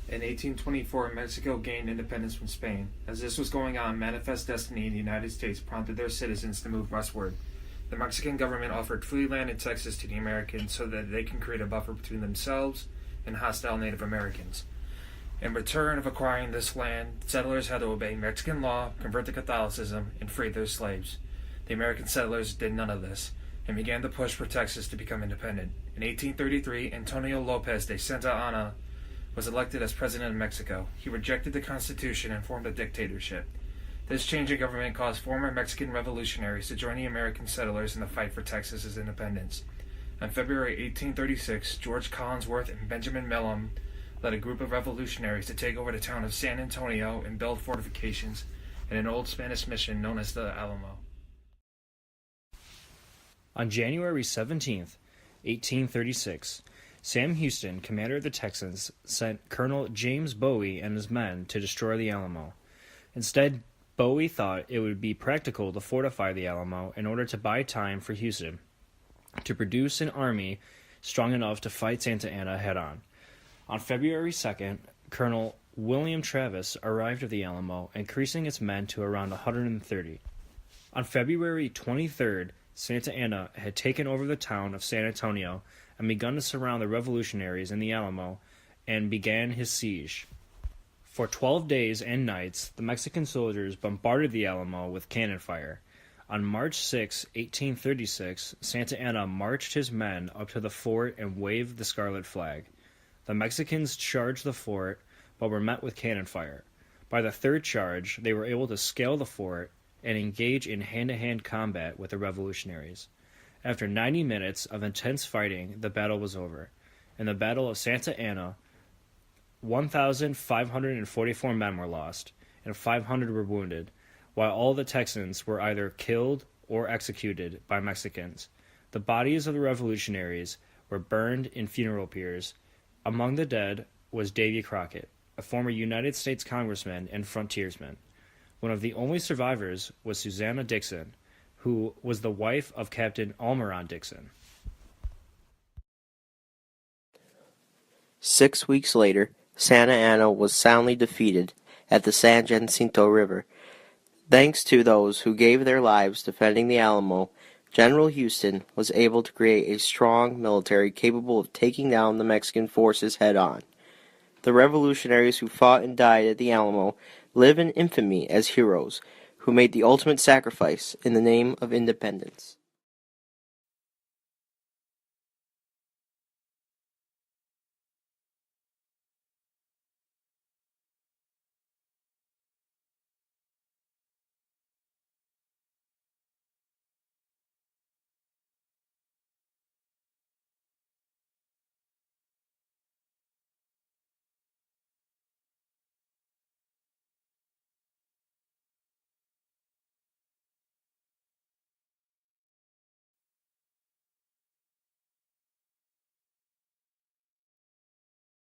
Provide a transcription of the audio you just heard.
In 1824, Mexico gained independence from Spain. As this was going on, Manifest Destiny in the United States prompted their citizens to move westward. The Mexican government offered free land in Texas to the Americans so that they can create a buffer between themselves and hostile Native Americans. In return of acquiring this land, settlers had to obey Mexican law, convert to Catholicism, and free their slaves. The American settlers did none of this, and began to push for Texas to become independent. In 1833, Antonio Lopez de Santa Anna was elected as president of Mexico. He rejected the Constitution and formed a dictatorship. This change in government caused former Mexican revolutionaries to join the American settlers in the fight for Texas's independence. On February 1836, George Collinsworth and Benjamin Milham led a group of revolutionaries to take over the town of San Antonio and build fortifications in an old Spanish mission known as the Alamo. On January 17, 1836, Sam Houston, commander of the Texans, sent Colonel James Bowie and his men to destroy the Alamo. Instead, Bowie thought it would be practical to fortify the Alamo in order to buy time for Houston to produce an army strong enough to fight Santa Anna head-on. On February 2nd, Colonel William Travis arrived at the Alamo, increasing its men to around 130. On February 23rd, Santa Anna had taken over the town of San Antonio and begun to surround the revolutionaries in the Alamo and began his siege. For 12 days and nights, the Mexican soldiers bombarded the Alamo with cannon fire. On March 6, 1836, Santa Anna marched his men up to the fort and waved the scarlet flag. The Mexicans charged the fort, but were met with cannon fire. By the third charge, they were able to scale the fort and engage in hand-to-hand combat with the revolutionaries. After 90 minutes of intense fighting, the battle was over. In the Battle of Santa Anna, 1,544 men were lost, and 500 were wounded, while all the Texans were either killed or executed by Mexicans. The bodies of the revolutionaries were burned in funeral pyres. Among the dead was Davy Crockett, a former United States congressman and frontiersman. One of the only survivors was Susanna Dixon, who was the wife of Captain Almeron Dixon. 6 weeks later, Santa Anna was soundly defeated at the San Jacinto River. Thanks to those who gave their lives defending the Alamo, General Houston was able to create a strong military capable of taking down the Mexican forces head-on. The revolutionaries who fought and died at the Alamo live in infamy as heroes who made the ultimate sacrifice in the name of independence.